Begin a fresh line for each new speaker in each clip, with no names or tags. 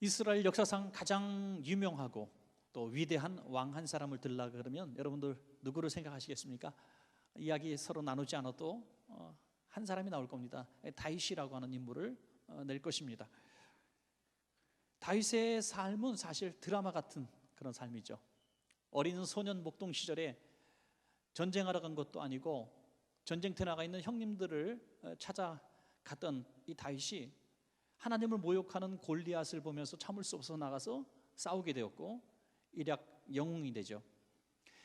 이스라엘 역사상 가장 유명하고 또 위대한 왕 한 사람을 들라 그러면 여러분들 누구를 생각하시겠습니까? 이야기 서로 나누지 않아도 한 사람이 나올 겁니다. 다윗이라고 하는 인물을 낼 것입니다. 다윗의 삶은 사실 드라마 같은 그런 삶이죠. 어린 소년 목동 시절에 전쟁하러 간 것도 아니고 전쟁터에 나가 있는 형님들을 찾아갔던 이 다윗이 하나님을 모욕하는 골리앗을 보면서 참을 수 없어서 나가서 싸우게 되었고 일약 영웅이 되죠.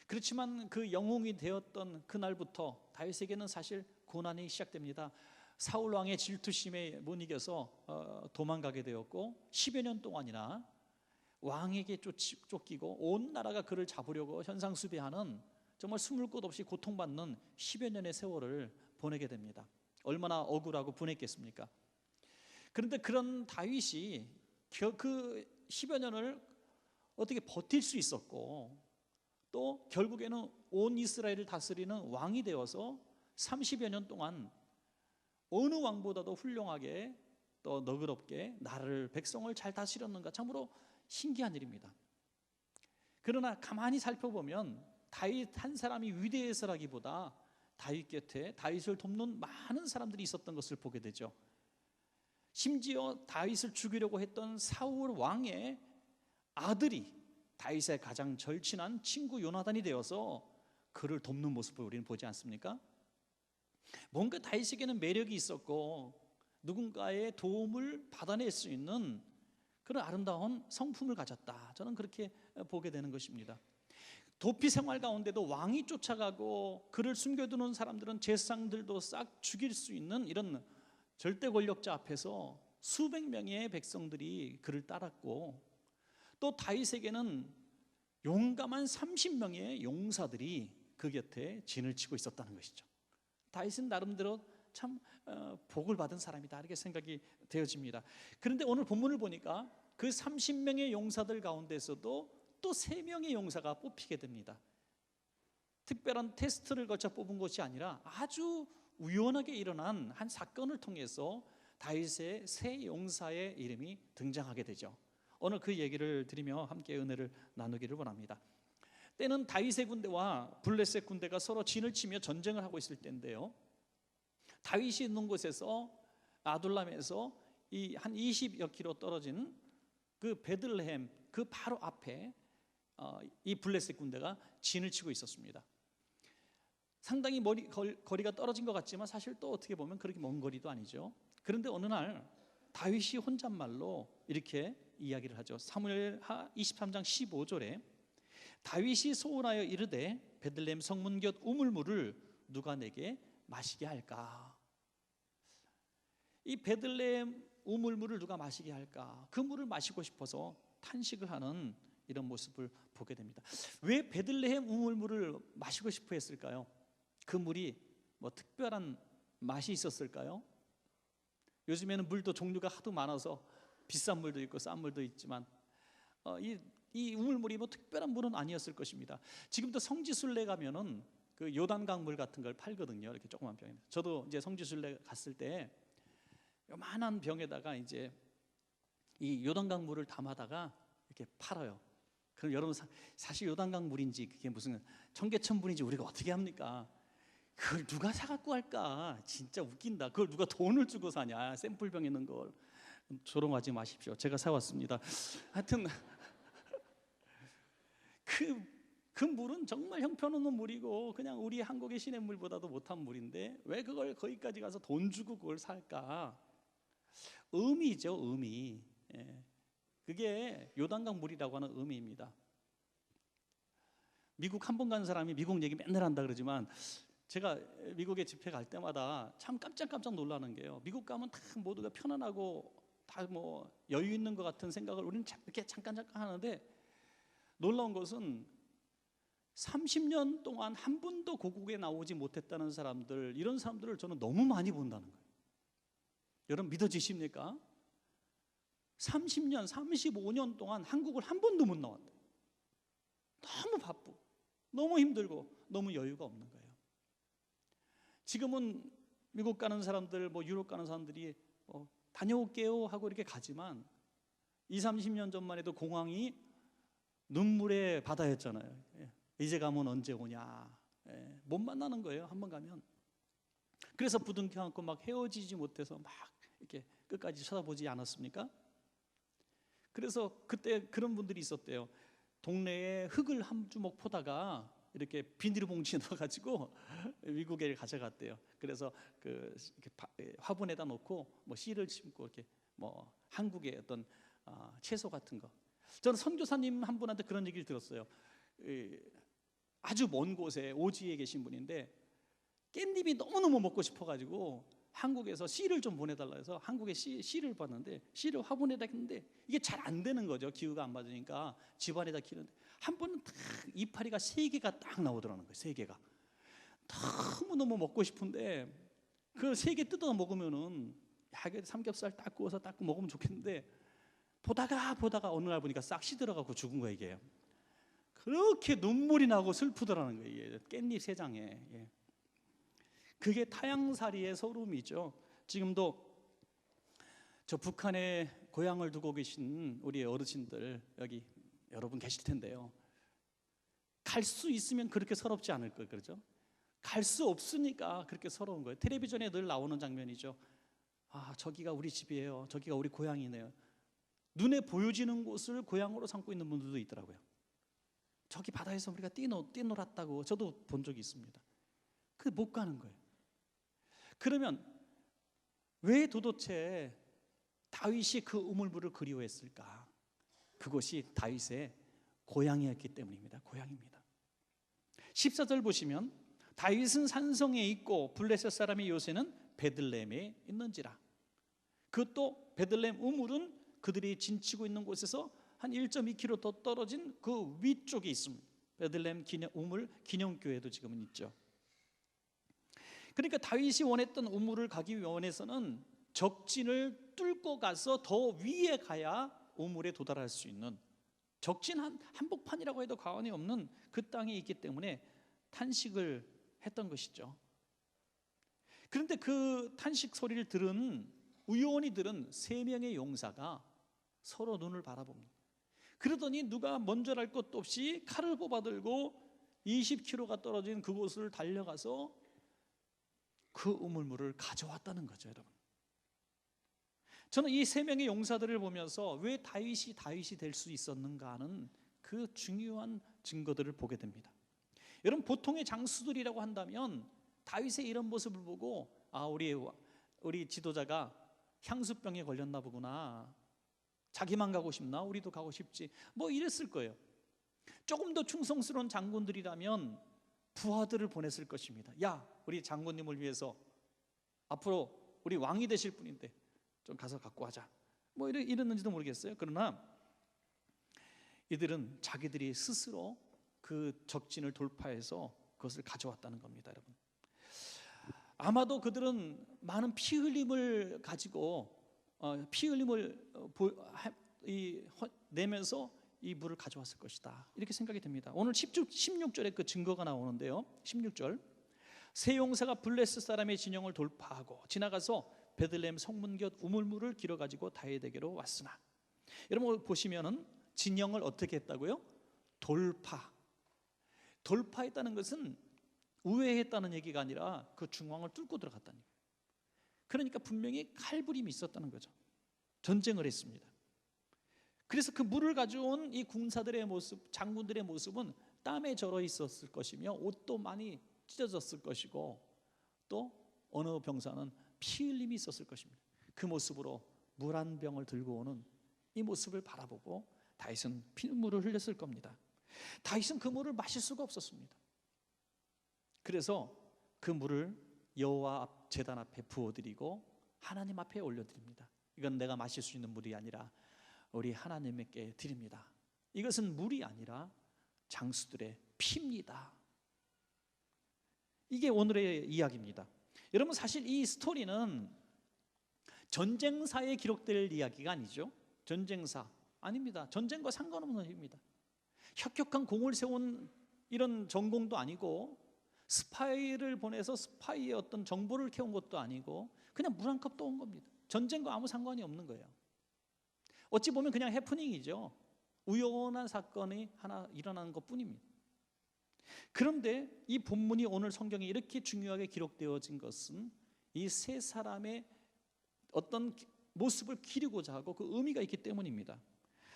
그렇지만 그 영웅이 되었던 그날부터 다윗에게는 사실 고난이 시작됩니다. 사울 왕의 질투심에 못 이겨서 도망가게 되었고 10여 년 동안이나 왕에게 쫓기고 온 나라가 그를 잡으려고 현상수배하는 정말 숨을 곳 없이 고통받는 10여 년의 세월을 보내게 됩니다. 얼마나 억울하고 분했겠습니까? 그런데 그런 다윗이 그 10여 년을 어떻게 버틸 수 있었고 또 결국에는 온 이스라엘을 다스리는 왕이 되어서 30여 년 동안 어느 왕보다도 훌륭하게 또 너그럽게 나라를 백성을 잘 다스렸는가 참으로 신기한 일입니다. 그러나 가만히 살펴보면 다윗 한 사람이 위대해서라기보다 다윗 곁에 다윗을 돕는 많은 사람들이 있었던 것을 보게 되죠. 심지어 다윗을 죽이려고 했던 사울 왕의 아들이 다윗의 가장 절친한 친구 요나단이 되어서 그를 돕는 모습을 우리는 보지 않습니까? 뭔가 다윗에게는 매력이 있었고 누군가의 도움을 받아낼 수 있는 그런 아름다운 성품을 가졌다. 저는 그렇게 보게 되는 것입니다. 도피 생활 가운데도 왕이 쫓아가고 그를 숨겨두는 사람들은 제사장들도 싹 죽일 수 있는 이런 절대 권력자 앞에서 수백 명의 백성들이 그를 따랐고 또 다윗에게는 용감한 30명의 용사들이 그 곁에 진을 치고 있었다는 것이죠. 다윗은 나름대로 참 복을 받은 사람이다 이렇게 생각이 되어집니다. 그런데 오늘 본문을 보니까 그 30명의 용사들 가운데서도 또 3명의 용사가 뽑히게 됩니다. 특별한 테스트를 거쳐 뽑은 것이 아니라 아주 우연하게 일어난 한 사건을 통해서 다윗의 세 용사의 이름이 등장하게 되죠. 오늘 그 얘기를 드리며 함께 은혜를 나누기를 원합니다. 때는 다윗의 군대와 블레셋 군대가 서로 진을 치며 전쟁을 하고 있을 때인데요, 다윗이 있는 곳에서 아둘람에서 한 20여 킬로 떨어진 그 베들레헴 그 바로 앞에 이 블레셋 군대가 진을 치고 있었습니다. 상당히 거리가 떨어진 것 같지만 사실 또 어떻게 보면 그렇게 먼 거리도 아니죠. 그런데 어느 날 다윗이 혼잣말로 이렇게 이야기를 하죠. 사무엘하 23장 15절에 다윗이 소원하여 이르되 베들레헴 성문 곁 우물물을 누가 내게 마시게 할까? 이 베들레헴 우물물을 누가 마시게 할까? 그 물을 마시고 싶어서 탄식을 하는 이런 모습을 보게 됩니다. 왜 베들레헴 우물물을 마시고 싶어 했을까요? 그 물이 뭐 특별한 맛이 있었을까요? 요즘에는 물도 종류가 하도 많아서 비싼 물도 있고 싼 물도 있지만 이 우물물이 뭐 특별한 물은 아니었을 것입니다. 지금도 성지순례 가면은 그 요단강 물 같은 걸 팔거든요. 이렇게 조그만 병에. 저도 이제 성지순례 갔을 때 요만한 병에다가 이제 이 요단강 물을 담아다가 이렇게 팔아요. 그럼 여러분 사실 요단강 물인지 그게 무슨 청계천분인지 우리가 어떻게 합니까? 그걸 누가 사갖고 할까? 진짜 웃긴다. 그걸 누가 돈을 주고 사냐? 샘플병에 있는 걸. 조롱하지 마십시오. 제가 사왔습니다. 하여튼 그 물은 정말 형편없는 물이고 그냥 우리 한국의 시냇물보다도 못한 물인데 왜 그걸 거기까지 가서 돈 주고 그걸 살까? 의미죠, 의미. 그게 요단강 물이라고 하는 의미입니다. 미국 한 번 간 사람이 미국 얘기 맨날 한다 그러지만 제가 미국에 집회 갈 때마다 참 깜짝 놀라는 게요, 미국 가면 다 모두가 편안하고 다 뭐 여유 있는 것 같은 생각을 우리는 이렇게 잠깐 하는데 놀라운 것은 30년 동안 한 번도 고국에 나오지 못했다는 사람들, 이런 사람들을 저는 너무 많이 본다는 거예요. 여러분 믿어지십니까? 30년, 35년 동안 한국을 한 번도 못 나왔대. 너무 바쁘고 너무 힘들고 너무 여유가 없는 거예요. 지금은 미국 가는 사람들, 뭐 유럽 가는 사람들이 다녀올게요 하고 이렇게 가지만 30년 전만 해도 공항이 눈물의 바다였잖아요. 이제 가면 언제 오냐. 못 만나는 거예요, 한번 가면. 그래서 부둥켜 안고 막 헤어지지 못해서 막 이렇게 끝까지 쳐다보지 않았습니까? 그래서 그때 그런 분들이 있었대요. 동네에 흙을 한 주먹 포다가 이렇게 비닐봉지에 넣어가지고 미국에 가져갔대요. 그래서 이렇게 화분에다 놓고 뭐 씨를 심고 이렇게 뭐 한국의 어떤 채소 같은 거. 저는 선교사님 한 분한테 그런 얘기를 들었어요. 아주 먼 곳에 오지에 계신 분인데 깻잎이 너무너무 먹고 싶어가지고 한국에서 씨를 좀 보내달라 해서 한국에 씨를 봤는데 씨를 화분에다 했는데 이게 잘 안 되는 거죠. 기후가 안 맞으니까 집안에다 키우는데 한 번은 딱 이파리가 3개가 딱 나오더라는 거예요. 3개가 너무너무 먹고 싶은데 그 3개 뜯어 먹으면은 삼겹살 딱 구워서 딱 먹으면 좋겠는데 보다가 어느 날 보니까 싹 시들어가고 죽은 거예요. 이게 그렇게 눈물이 나고 슬프더라는 거예요. 깻잎 3장에. 그게 타향살이의 소름이죠. 지금도 저 북한에 고향을 두고 계신 우리 어르신들 여기 여러분 계실 텐데요. 갈 수 있으면 그렇게 서럽지 않을 거예요. 그렇죠? 갈 수 없으니까 그렇게 서러운 거예요. 텔레비전에 늘 나오는 장면이죠. 저기가 우리 집이에요. 저기가 우리 고향이네요. 눈에 보여지는 곳을 고향으로 삼고 있는 분들도 있더라고요. 저기 바다에서 우리가 뛰놀았다고 저도 본 적이 있습니다. 못 가는 거예요. 그러면 왜 도대체 다윗이 그 우물물을 그리워했을까? 그것이 다윗의 고향이었기 때문입니다. 고향입니다. 14절 보시면 다윗은 산성에 있고 블레셋 사람의 요새는 베들레헴에 있는지라. 그것도 베들레헴 우물은 그들이 진치고 있는 곳에서 한 1.2km 더 떨어진 그 위쪽에 있습니다. 베들레헴 우물 기념교회도 지금은 있죠. 그러니까 다윗이 원했던 우물을 가기 원해서는 적진을 뚫고 가서 더 위에 가야 우물에 도달할 수 있는 적진 한복판이라고 해도 과언이 없는 그 땅에 있기 때문에 탄식을 했던 것이죠. 그런데 그 탄식 소리를 우연히 들은 3명의 용사가 서로 눈을 바라봅니다. 그러더니 누가 먼저랄 것도 없이 칼을 뽑아들고 20km가 떨어진 그곳을 달려가서 그 우물물을 가져왔다는 거죠, 여러분. 저는 이 3명의 용사들을 보면서 왜 다윗이 될 수 있었는가 하는 그 중요한 증거들을 보게 됩니다. 여러분, 보통의 장수들이라고 한다면 다윗의 이런 모습을 보고 우리 지도자가 향수병에 걸렸나 보구나, 자기만 가고 싶나, 우리도 가고 싶지, 뭐 이랬을 거예요. 조금 더 충성스러운 장군들이라면 부하들을 보냈을 것입니다. 야, 우리 장군님을 위해서 앞으로 우리 왕이 되실 분인데 좀 가서 갖고 와자, 뭐 이랬는지도 모르겠어요. 그러나 이들은 자기들이 스스로 그 적진을 돌파해서 그것을 가져왔다는 겁니다, 여러분. 아마도 그들은 많은 피 흘림을 가지고 피 흘림을 내면서 이 물을 가져왔을 것이다, 이렇게 생각이 됩니다. 오늘 16절에 그 증거가 나오는데요. 16절, 세 용사가 블레셋 사람의 진영을 돌파하고 지나가서 베들레헴 성문 곁 우물물을 길어 가지고 다윗에게로 왔으나. 여러분 보시면은 진영을 어떻게 했다고요? 돌파했다는 것은 우회했다는 얘기가 아니라 그 중앙을 뚫고 들어갔다는 얘기예요. 그러니까 분명히 칼부림이 있었다는 거죠. 전쟁을 했습니다. 그래서 그 물을 가져온 이 군사들의 모습, 장군들의 모습은 땀에 절어 있었을 것이며 옷도 많이 찢어졌을 것이고 또 어느 병사는 피 흘림이 있었을 것입니다. 그 모습으로 물 한 병을 들고 오는 이 모습을 바라보고 다윗은 피눈물을 흘렸을 겁니다. 다윗은 그 물을 마실 수가 없었습니다. 그래서 그 물을 여호와 제단 앞에 부어드리고 하나님 앞에 올려드립니다. 이건 내가 마실 수 있는 물이 아니라 우리 하나님께 드립니다. 이것은 물이 아니라 장수들의 피입니다. 이게 오늘의 이야기입니다. 여러분, 사실 이 스토리는 전쟁사에 기록될 이야기가 아니죠. 전쟁사 아닙니다. 전쟁과 상관없는 일입니다. 혁혁한 공을 세운 이런 전공도 아니고 스파이를 보내서 스파이의 어떤 정보를 캐온 것도 아니고 그냥 물 한 컵 떠온 겁니다. 전쟁과 아무 상관이 없는 거예요. 어찌 보면 그냥 해프닝이죠. 우연한 사건이 하나 일어나는 것뿐입니다. 그런데 이 본문이 오늘 성경에 이렇게 중요하게 기록되어진 것은 이 세 사람의 어떤 모습을 기리고자 하고 그 의미가 있기 때문입니다.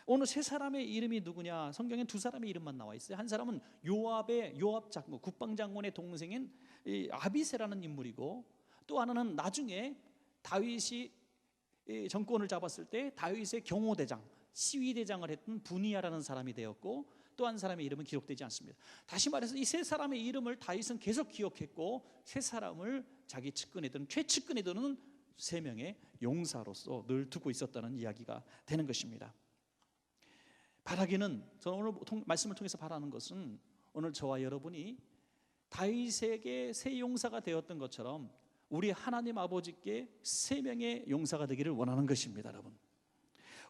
오늘 세 사람의 이름이 누구냐? 성경에 두 사람의 이름만 나와 있어요. 한 사람은 요압 장군, 국방장군의 동생인 이 아비새라는 인물이고, 또 하나는 나중에 다윗이 정권을 잡았을 때 다윗의 경호대장, 시위대장을 했던 분이야라는 사람이 되었고, 또 한 사람의 이름은 기록되지 않습니다. 다시 말해서 이 세 사람의 이름을 다윗은 계속 기억했고, 세 사람을 자기 측근에 두는, 최측근에 두는 세 명의 용사로서 늘 두고 있었다는 이야기가 되는 것입니다. 바라기는, 저는 오늘 말씀을 통해서 바라는 것은 오늘 저와 여러분이 다윗에게 세 용사가 되었던 것처럼 우리 하나님 아버지께 세 명의 용사가 되기를 원하는 것입니다. 여러분,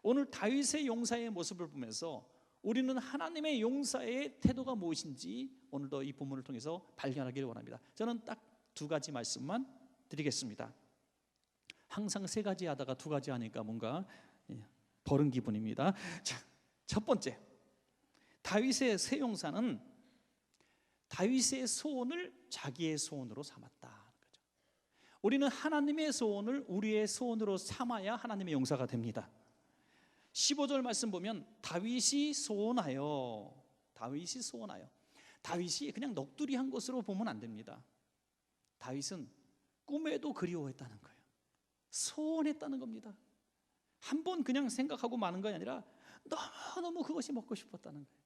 오늘 다윗의 용사의 모습을 보면서 우리는 하나님의 용사의 태도가 무엇인지 오늘도 이 본문을 통해서 발견하기를 원합니다. 저는 딱 두 가지 말씀만 드리겠습니다. 항상 세 가지 하다가 두 가지 하니까 뭔가 버른 기분입니다. 자, 첫 번째, 다윗의 세 용사는 다윗의 소원을 자기의 소원으로 삼았다. 우리는 하나님의 소원을 우리의 소원으로 삼아야 하나님의 용사가 됩니다. 15절 말씀 보면 다윗이 소원하여, 다윗이 그냥 넋두리한 것으로 보면 안 됩니다. 다윗은 꿈에도 그리워했다는 거예요. 소원했다는 겁니다. 한 번 그냥 생각하고 마는 것이 아니라 너무너무 그것이 먹고 싶었다는 거예요.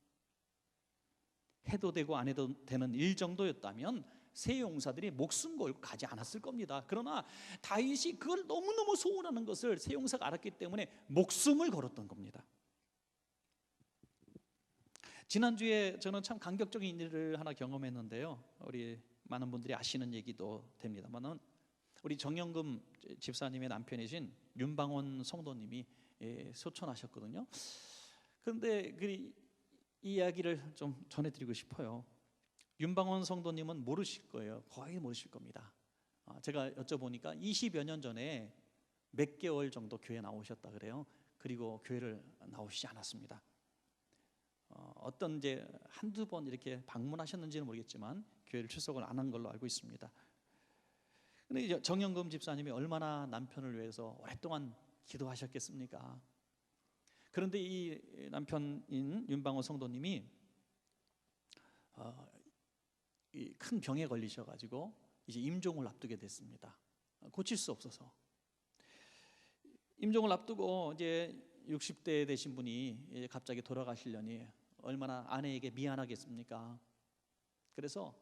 해도 되고 안 해도 되는 일 정도였다면 세 용사들이 목숨 걸고 가지 않았을 겁니다. 그러나 다윗이 그걸 너무너무 소원하는 것을 세 용사가 알았기 때문에 목숨을 걸었던 겁니다. 지난주에 저는 참 감격적인 일을 하나 경험했는데요, 우리 많은 분들이 아시는 얘기도 됩니다만은, 우리 정영금 집사님의 남편이신 윤방원 성도님이 소천하셨거든요. 그런데 이 이야기를 좀 전해드리고 싶어요. 윤방원 성도님은 모르실 거예요. 거의 모르실 겁니다. 제가 여쭤보니까 20여 년 전에 몇 개월 정도 교회 나오셨다 그래요. 그리고 교회를 나오시지 않았습니다. 어떤 이제 한두 번 이렇게 방문하셨는지는 모르겠지만 교회를 출석을 안 한 걸로 알고 있습니다. 근데 이제 정영금 집사님이 얼마나 남편을 위해서 오랫동안 기도하셨겠습니까? 그런데 이 남편인 윤방호 성도님이 큰 병에 걸리셔가지고 이제 임종을 앞두게 됐습니다. 고칠 수 없어서 임종을 앞두고 이제 60대 되신 분이 갑자기 돌아가시려니 얼마나 아내에게 미안하겠습니까? 그래서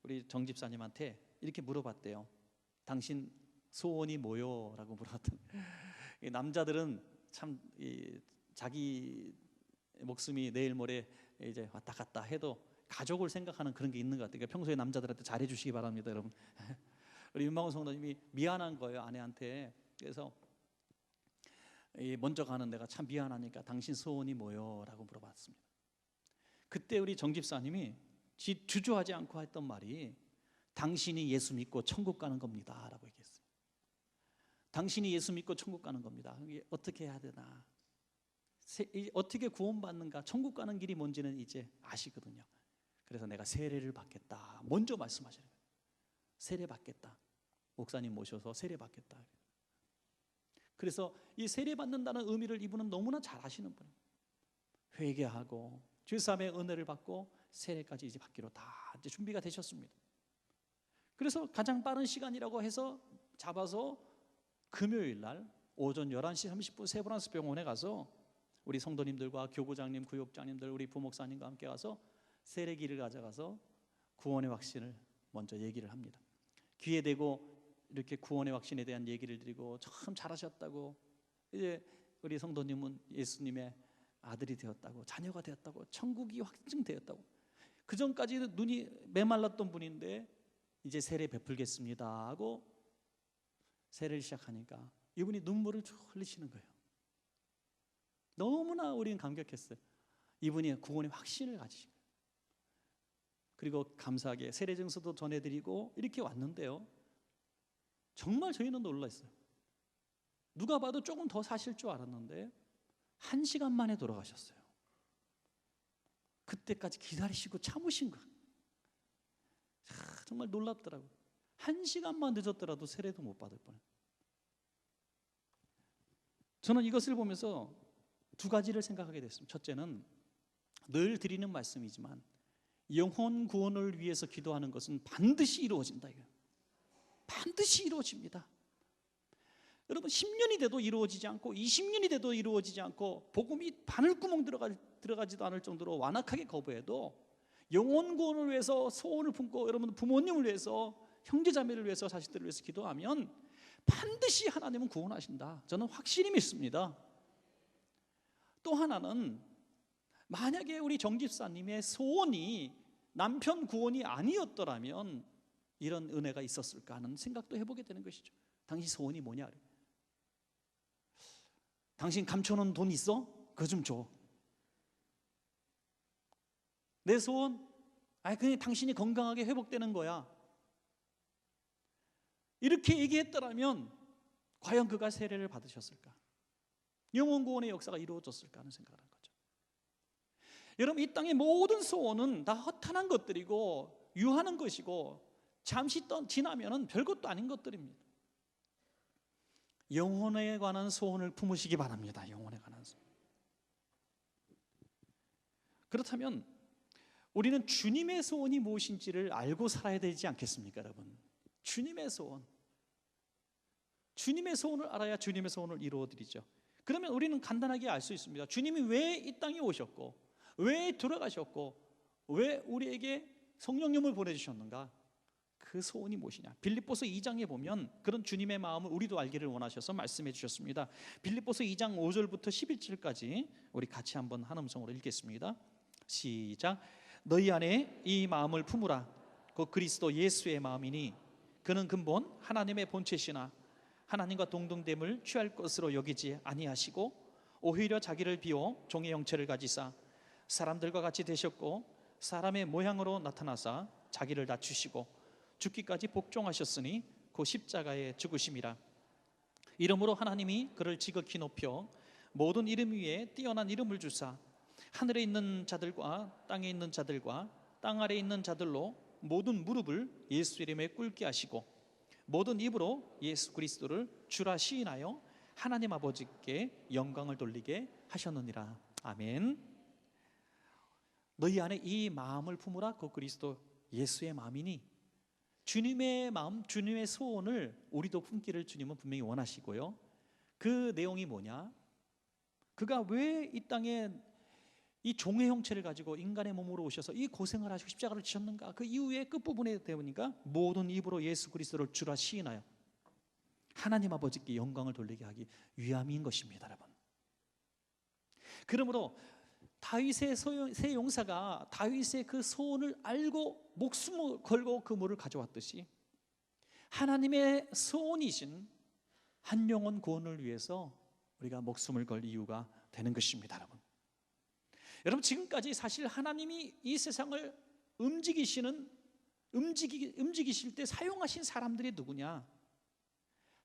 우리 정 집사님한테 이렇게 물어봤대요. 당신 소원이 뭐요? 라고 물어봤더니, 남자들은 참 자기 목숨이 내일 모레 이제 왔다 갔다 해도 가족을 생각하는 그런 게 있는 것 같아요. 그러니까 평소에 남자들한테 잘해 주시기 바랍니다, 여러분. 우리 윤방원 성도님이 미안한 거예요, 아내한테. 그래서 먼저 가는 내가 참 미안하니까 당신 소원이 뭐요? 라고 물어봤습니다. 그때 우리 정 집사님이 주저하지 않고 했던 말이 당신이 예수 믿고 천국 가는 겁니다 라고 얘기했어요. 당신이 예수 믿고 천국 가는 겁니다. 어떻게 해야 되나, 어떻게 구원받는가, 천국 가는 길이 뭔지는 이제 아시거든요. 그래서 내가 세례를 받겠다 먼저 말씀하시는 거예요. 세례 받겠다, 목사님 모셔서 세례 받겠다. 그래서 이 세례 받는다는 의미를 이분은 너무나 잘 아시는 분이에요. 회개하고 주님의 은혜를 받고 세례까지 이제 받기로 다 이제 준비가 되셨습니다. 그래서 가장 빠른 시간이라고 해서 잡아서 금요일 날 오전 11시 30분 세브란스 병원에 가서 우리 성도님들과 교구장님, 구역장님들, 우리 부목사님과 함께 가서 세례기를 가져가서 구원의 확신을 먼저 얘기를 합니다. 귀에 대고 이렇게 구원의 확신에 대한 얘기를 드리고 참 잘하셨다고, 이제 우리 성도님은 예수님의 아들이 되었다고, 자녀가 되었다고, 천국이 확증되었다고. 그 전까지는 눈이 메말랐던 분인데 이제 세례 베풀겠습니다 하고 세례를 시작하니까 이분이 눈물을 쭉 흘리시는 거예요. 너무나 우리는 감격했어요. 이분이 구원의 확신을 가지신 거예요. 그리고 감사하게 세례 증서도 전해드리고 이렇게 왔는데요, 정말 저희는 놀랐어요. 누가 봐도 조금 더 사실 줄 알았는데 1시간 만에 돌아가셨어요. 그때까지 기다리시고 참으신 거 정말 놀랍더라고요. 1시간만 늦었더라도 세례도 못 받을 뻔해요. 저는 이것을 보면서 두 가지를 생각하게 됐습니다. 첫째는 늘 드리는 말씀이지만 영혼 구원을 위해서 기도하는 것은 반드시 이루어진다. 반드시 이루어집니다. 여러분 10년이 돼도 이루어지지 않고 20년이 돼도 이루어지지 않고 복음이 바늘구멍 들어가지도 않을 정도로 완악하게 거부해도 영혼 구원을 위해서 소원을 품고 여러분 부모님을 위해서 형제자매를 위해서 자식들을 위해서 기도하면 반드시 하나님은 구원하신다. 저는 확실히 믿습니다. 또 하나는 만약에 우리 정 집사님의 소원이 남편 구원이 아니었더라면 이런 은혜가 있었을까 하는 생각도 해보게 되는 것이죠. 당신 소원이 뭐냐? 당신 감춰놓은 돈 있어? 그거 좀 줘. 내 소원? 그냥 당신이 건강하게 회복되는 거야. 이렇게 얘기했더라면 과연 그가 세례를 받으셨을까? 영혼 구원의 역사가 이루어졌을까 하는 생각을 한 거죠. 여러분 이 땅의 모든 소원은 다 허탄한 것들이고 유하는 것이고 잠시 지나면은 별것도 아닌 것들입니다. 영혼에 관한 소원을 품으시기 바랍니다. 영혼에 관한 소원. 그렇다면 우리는 주님의 소원이 무엇인지를 알고 살아야 되지 않겠습니까, 여러분? 주님의 소원. 주님의 소원을 알아야 주님의 소원을 이루어드리죠. 그러면 우리는 간단하게 알 수 있습니다. 주님이 왜 이 땅에 오셨고 왜 돌아가셨고 왜 우리에게 성령님을 보내주셨는가? 그 소원이 무엇이냐? 빌립보서 2장에 보면 그런 주님의 마음을 우리도 알기를 원하셔서 말씀해 주셨습니다. 빌립보서 2장 5절부터 11절까지 우리 같이 한번 한 음성으로 읽겠습니다. 시작. 너희 안에 이 마음을 품으라. 곧 그리스도 예수의 마음이니 그는 근본 하나님의 본체시나 하나님과 동등됨을 취할 것으로 여기지 아니하시고 오히려 자기를 비워 종의 형체를 가지사 사람들과 같이 되셨고 사람의 모양으로 나타나사 자기를 낮추시고 죽기까지 복종하셨으니 그 십자가에 죽으심이라. 이름으로 하나님이 그를 지극히 높여 모든 이름 위에 뛰어난 이름을 주사 하늘에 있는 자들과 땅에 있는 자들과 땅 아래에 있는 자들로 모든 무릎을 예수 이름에 꿇게 하시고 모든 입으로 예수 그리스도를 주라 시인하여 하나님 아버지께 영광을 돌리게 하셨느니라. 아멘. 너희 안에 이 마음을 품으라. 그 그리스도 예수의 마음이니 주님의 마음, 주님의 소원을 우리도 품기를 주님은 분명히 원하시고요. 그 내용이 뭐냐? 그가 왜 이 땅에 이 종의 형체를 가지고 인간의 몸으로 오셔서 이 고생을 하시고 십자가를 지셨는가? 그 이후에 끝부분에 되보니까 모든 입으로 예수 그리스도를 주라 시인하여 하나님 아버지께 영광을 돌리게 하기 위함인 것입니다, 여러분. 그러므로 다윗의 새 용사가 다윗의 그 소원을 알고 목숨을 걸고 그 물을 가져왔듯이 하나님의 소원이신 한 영혼 구원을 위해서 우리가 목숨을 걸 이유가 되는 것입니다, 여러분. 여러분 지금까지 사실 하나님이 이 세상을 움직이실 때 사용하신 사람들이 누구냐?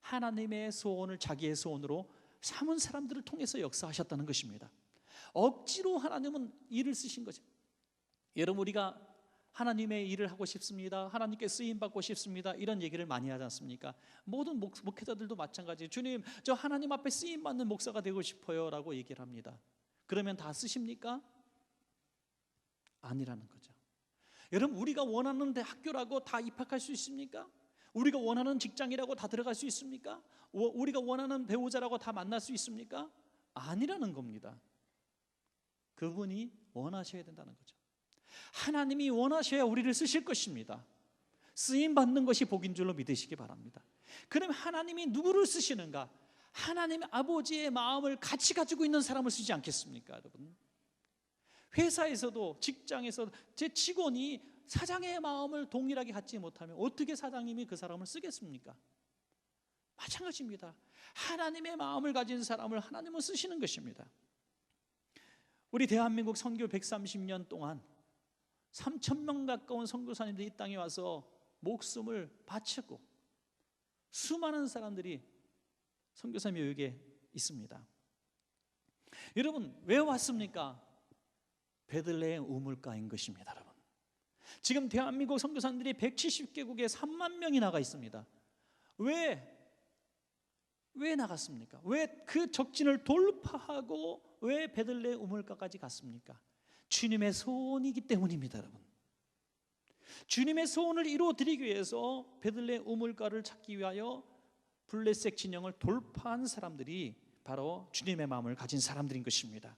하나님의 소원을 자기의 소원으로 삼은 사람들을 통해서 역사하셨다는 것입니다. 억지로 하나님은 일을 쓰신 거죠. 여러분 우리가 하나님의 일을 하고 싶습니다, 하나님께 쓰임받고 싶습니다, 이런 얘기를 많이 하지 않습니까? 모든 목회자들도 마찬가지예요. 주님, 저 하나님 앞에 쓰임받는 목사가 되고 싶어요 라고 얘기를 합니다. 그러면 다 쓰십니까? 아니라는 거죠. 여러분 우리가 원하는 학교라고 다 입학할 수 있습니까? 우리가 원하는 직장이라고 다 들어갈 수 있습니까? 우리가 원하는 배우자라고 다 만날 수 있습니까? 아니라는 겁니다. 그분이 원하셔야 된다는 거죠. 하나님이 원하셔야 우리를 쓰실 것입니다. 쓰임받는 것이 복인 줄로 믿으시기 바랍니다. 그럼 하나님이 누구를 쓰시는가? 하나님 아버지의 마음을 같이 가지고 있는 사람을 쓰지 않겠습니까, 여러분? 회사에서도 직장에서도 제 직원이 사장의 마음을 동일하게 갖지 못하면 어떻게 사장님이 그 사람을 쓰겠습니까? 마찬가지입니다. 하나님의 마음을 가진 사람을 하나님은 쓰시는 것입니다. 우리 대한민국 선교 130년 동안 3,000명 가까운 선교사님들이 이 땅에 와서 목숨을 바치고 수많은 사람들이 선교사 묘역에 있습니다. 여러분, 왜 왔습니까? 베들레헴 우물가인 것입니다. 여러분, 지금 대한민국 선교사님들이 170개국에 3만 명이 나가 있습니다. 왜 나갔습니까? 왜 그 적진을 돌파하고 왜 베들레헴 우물가까지 갔습니까? 주님의 소원이기 때문입니다. 여러분, 주님의 소원을 이루어드리기 위해서 베들레헴 우물가를 찾기 위하여 블레셋 진영을 돌파한 사람들이 바로 주님의 마음을 가진 사람들인 것입니다.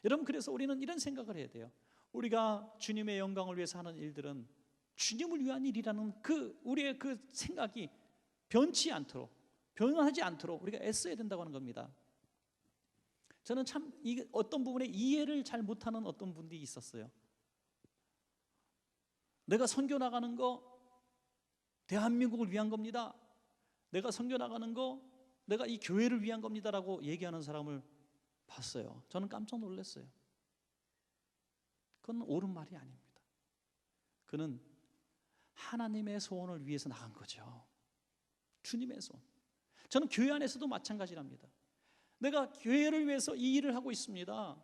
여러분, 그래서 우리는 이런 생각을 해야 돼요. 우리가 주님의 영광을 위해서 하는 일들은 주님을 위한 일이라는 우리의 그 생각이 변하지 않도록 우리가 애써야 된다고 하는 겁니다. 저는 참 어떤 부분에 이해를 잘 못하는 어떤 분들이 있었어요. 내가 선교 나가는 거 대한민국을 위한 겁니다. 내가 선교 나가는 거 내가 이 교회를 위한 겁니다라고 얘기하는 사람을 봤어요. 저는 깜짝 놀랐어요. 그건 옳은 말이 아닙니다. 그는 하나님의 소원을 위해서 나간 거죠. 주님의 소원. 저는 교회 안에서도 마찬가지랍니다. 내가 교회를 위해서 이 일을 하고 있습니다.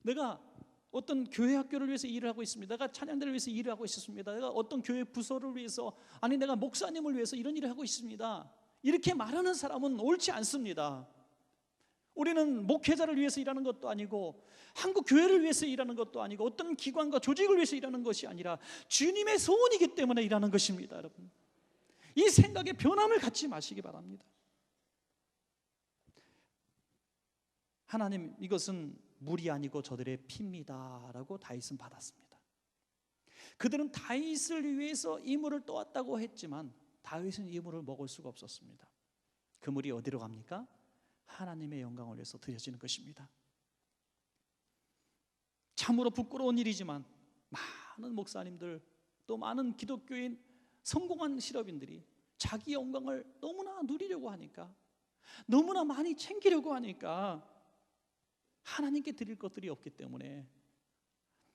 내가 어떤 교회 학교를 위해서 일을 하고 있습니다. 내가 찬양대를 위해서 일을 하고 있었습니다. 내가 어떤 교회 부서를 위해서, 아니 내가 목사님을 위해서 이런 일을 하고 있습니다. 이렇게 말하는 사람은 옳지 않습니다. 우리는 목회자를 위해서 일하는 것도 아니고 한국 교회를 위해서 일하는 것도 아니고 어떤 기관과 조직을 위해서 일하는 것이 아니라 주님의 소원이기 때문에 일하는 것입니다. 여러분, 이 생각에 변함을 갖지 마시기 바랍니다. 하나님, 이것은 물이 아니고 저들의 피입니다 라고 다윗은 받았습니다. 그들은 다윗을 위해서 이 물을 떠왔다고 했지만 다윗은 이 물을 먹을 수가 없었습니다. 그 물이 어디로 갑니까? 하나님의 영광을 위해서 드려지는 것입니다. 참으로 부끄러운 일이지만 많은 목사님들, 또 많은 기독교인 성공한 실업인들이 자기 영광을 너무나 누리려고 하니까, 너무나 많이 챙기려고 하니까 하나님께 드릴 것들이 없기 때문에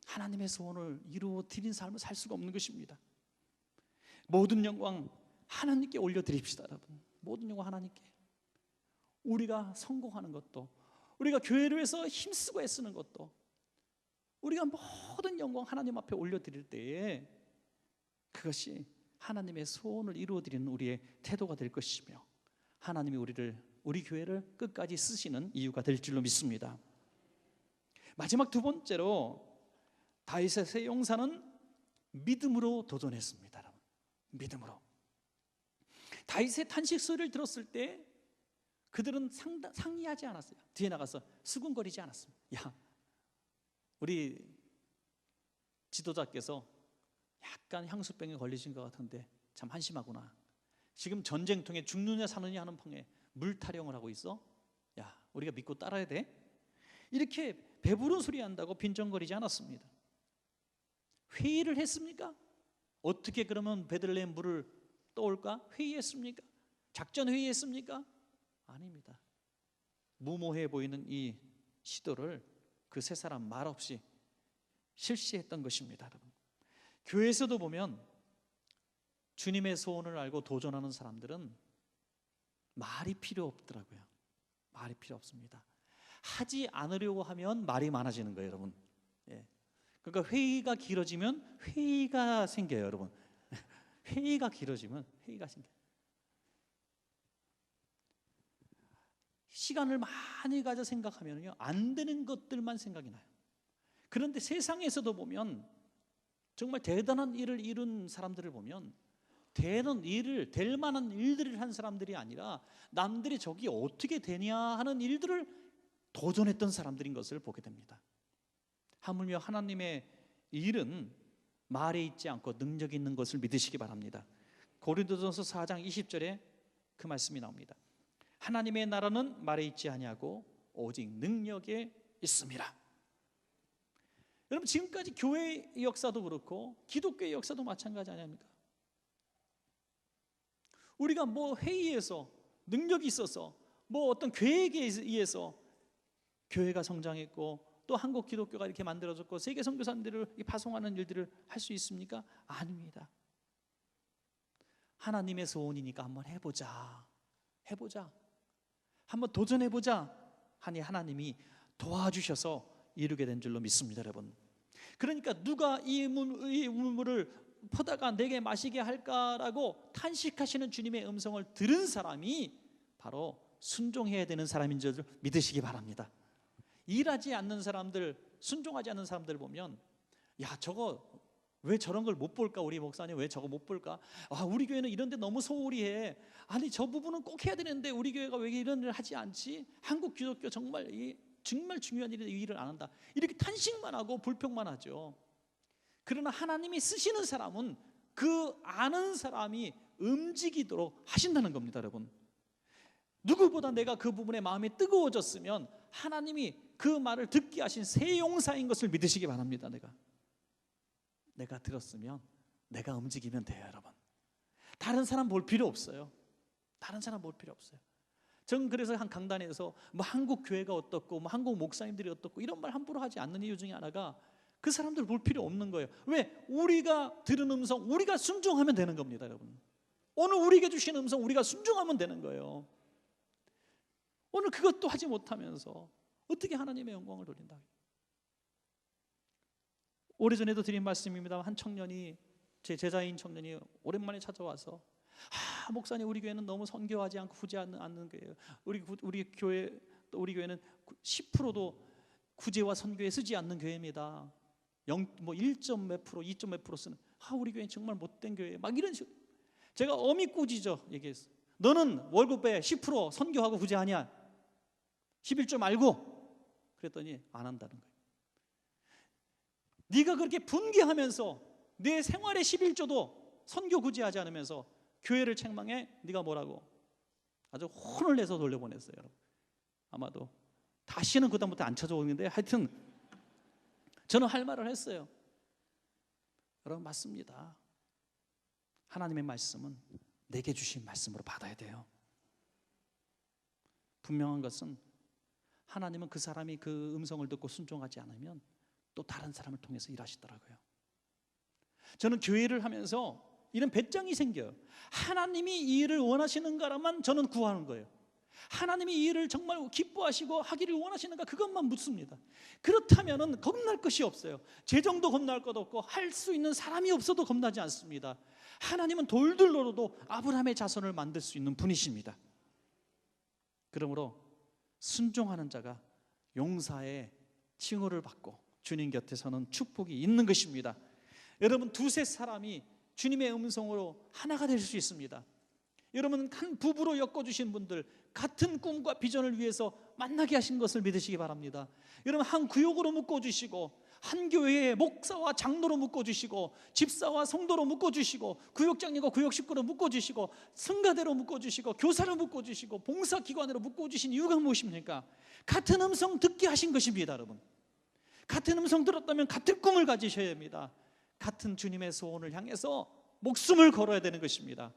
하나님의 소원을 이루어 드린 삶을 살 수가 없는 것입니다. 모든 영광 하나님께 올려드립시다. 여러분, 모든 영광 하나님께. 우리가 성공하는 것도, 우리가 교회를 위해서 힘쓰고 애쓰는 것도, 우리가 모든 영광 하나님 앞에 올려드릴 때에 그것이 하나님의 소원을 이루어드리는 우리의 태도가 될 것이며 하나님이 우리 교회를 끝까지 쓰시는 이유가 될 줄로 믿습니다. 마지막 두 번째로 다윗의 세 용사는 믿음으로 도전했습니다. 여러분, 믿음으로. 다윗의 탄식 소리를 들었을 때 그들은 상의하지 않았어요. 뒤에 나가서 수군거리지 않았습니다. 야, 우리 지도자께서 약간 향수병에 걸리신 것 같은데 참 한심하구나. 지금 전쟁통에 죽느냐 사느냐 하는 방에 물 타령을 하고 있어? 야, 우리가 믿고 따라야 돼? 이렇게 배부른 소리 한다고 빈정거리지 않았습니다. 회의를 했습니까? 어떻게 그러면 베들레헴 물을 떠올까? 회의했습니까? 작전 회의했습니까? 아닙니다. 무모해 보이는 이 시도를 그 세 사람 말없이 실시했던 것입니다. 여러분, 교회에서도 보면 주님의 소원을 알고 도전하는 사람들은 말이 필요 없더라고요. 말이 필요 없습니다. 하지 않으려고 하면 말이 많아지는 거예요, 여러분. 예. 그러니까 회의가 길어지면 회의가 생겨요, 여러분. 회의가 길어지면 회의가 생겨요. 시간을 많이 가져 생각하면요, 안 되는 것들만 생각이 나요. 그런데 세상에서도 보면 정말 대단한 일을 이룬 사람들을 보면 될 만한 일들을 한 사람들이 아니라 남들이 저기 어떻게 되냐 하는 일들을 도전했던 사람들인 것을 보게 됩니다. 하물며 하나님의 일은 말에 있지 않고 능력이 있는 것을 믿으시기 바랍니다. 고린도전서 4장 20절에 그 말씀이 나옵니다. 하나님의 나라는 말에 있지 아니하고 오직 능력에 있습니다. 여러분, 지금까지 교회의 역사도 그렇고 기독교의 역사도 마찬가지 아닙니까? 우리가 뭐 회의에서 능력이 있어서 뭐 어떤 계획에 의해서 교회가 성장했고 또 한국 기독교가 이렇게 만들어졌고 세계 선교사님들을 파송하는 일들을 할 수 있습니까? 아닙니다. 하나님의 소원이니까 한번 해보자. 한번 도전해보자 하나님이 도와주셔서 이루게 된 줄로 믿습니다, 여러분. 그러니까 누가 이 우물물을 퍼다가 내게 마시게 할까라고 탄식하시는 주님의 음성을 들은 사람이 바로 순종해야 되는 사람인 줄 믿으시기 바랍니다. 일하지 않는 사람들, 순종하지 않는 사람들 보면, 야, 저거 왜 저런 걸 못 볼까? 우리 목사님 왜 저거 못 볼까? 아, 우리 교회는 이런 데 너무 소홀히 해. 아니, 저 부분은 꼭 해야 되는데 우리 교회가 왜 이런 일을 하지 않지? 한국 기독교 정말 중요한 일인데 이 일을 안 한다. 이렇게 탄식만 하고 불평만 하죠. 그러나 하나님이 쓰시는 사람은 그 아는 사람이 움직이도록 하신다는 겁니다, 여러분. 누구보다 내가 그 부분에 마음이 뜨거워졌으면 하나님이 그 말을 듣게 하신 새 용사인 것을 믿으시기 바랍니다. 내가 들었으면 내가 움직이면 돼요, 여러분. 다른 사람 볼 필요 없어요. 다른 사람 볼 필요 없어요. 전 그래서 한 강단에서 뭐 한국 교회가 어떻고 뭐 한국 목사님들이 어떻고 이런 말 함부로 하지 않는 이유 중에 하나가 그 사람들 볼 필요 없는 거예요. 왜? 우리가 들은 음성 우리가 순종하면 되는 겁니다, 여러분. 오늘 우리에게 주신 음성 우리가 순종하면 되는 거예요. 오늘 그것도 하지 못하면서 어떻게 하나님의 영광을 돌린다? 오래전에도 드린 말씀입니다. 한 청년이, 제 제자인 청년이 오랜만에 찾아와서, 목사님, 우리 교회는 너무 선교하지 않고 후지 않는 거예요. 우리 교회는 10%도 구제와 선교에 쓰지 않는 교회입니다. 1점 몇 프로, 2점 몇 프로 쓰는. 우리 교회는 정말 못된 교회예요. 막 이런 식으로. 제가 어미 꾸짖어 얘기했어. 너는 월급에 10% 선교하고 구제하냐? 11조 말고. 그랬더니 안 한다는 거예요. 네가 그렇게 분개하면서 내 생활의 11조도 선교 구제하지 않으면서 교회를 책망해? 네가 뭐라고? 아주 혼을 내서 돌려보냈어요, 여러분. 아마도 다시는 그다음부터 안 찾아오는데, 하여튼 저는 할 말을 했어요. 여러분, 맞습니다. 하나님의 말씀은 내게 주신 말씀으로 받아야 돼요. 분명한 것은 하나님은 그 사람이 그 음성을 듣고 순종하지 않으면 또 다른 사람을 통해서 일하시더라고요. 저는 교회를 하면서 이런 배짱이 생겨요. 하나님이 이 일을 원하시는가라만 저는 구하는 거예요. 하나님이 이 일을 정말 기뻐하시고 하기를 원하시는가, 그것만 묻습니다. 그렇다면 겁날 것이 없어요. 재정도 겁날 것 없고 할 수 있는 사람이 없어도 겁나지 않습니다. 하나님은 돌들로도 아브라함의 자손을 만들 수 있는 분이십니다. 그러므로 순종하는 자가 용사의 칭호를 받고 주님 곁에서는 축복이 있는 것입니다. 여러분, 두세 사람이 주님의 음성으로 하나가 될 수 있습니다. 여러분, 한 부부로 엮어주신 분들, 같은 꿈과 비전을 위해서 만나게 하신 것을 믿으시기 바랍니다. 여러분, 한 구역으로 묶어주시고, 한 교회에 목사와 장로로 묶어주시고, 집사와 성도로 묶어주시고, 구역장님과 구역식구로 묶어주시고, 성가대로 묶어주시고, 교사로 묶어주시고, 봉사기관으로 묶어주신 이유가 무엇입니까? 같은 음성 듣게 하신 것입니다, 여러분. 같은 음성 들었다면 같은 꿈을 가지셔야 합니다. 같은 주님의 소원을 향해서 목숨을 걸어야 되는 것입니다.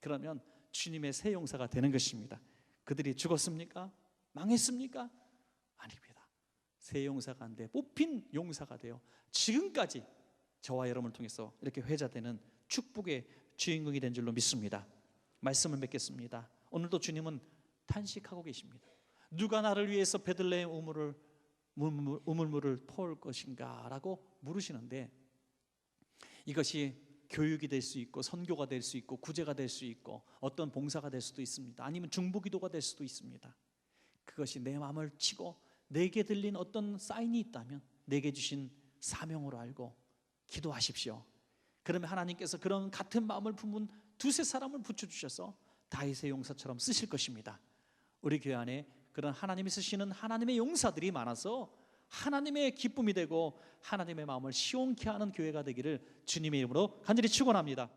그러면 주님의 새 용사가 되는 것입니다. 그들이 죽었습니까? 망했습니까? 아닙니다. 새 용사가 안 돼 뽑힌 용사가 되어 지금까지 저와 여러분을 통해서 이렇게 회자되는 축복의 주인공이 된 줄로 믿습니다. 말씀을 맺겠습니다. 오늘도 주님은 탄식하고 계십니다. 누가 나를 위해서 베들레헴 우물물을 퍼올 것인가 라고 물으시는데, 이것이 교육이 될 수 있고 선교가 될 수 있고 구제가 될 수 있고 어떤 봉사가 될 수도 있습니다. 아니면 중보기도가 될 수도 있습니다. 그것이 내 마음을 치고 내게 들린 어떤 사인이 있다면 내게 주신 사명으로 알고 기도하십시오. 그러면 하나님께서 그런 같은 마음을 품은 두세 사람을 붙여주셔서 다윗의 용사처럼 쓰실 것입니다. 우리 교회 안에 그런 하나님이 쓰시는 하나님의 용사들이 많아서 하나님의 기쁨이 되고 하나님의 마음을 시원케 하는 교회가 되기를 주님의 이름으로 간절히 축원합니다.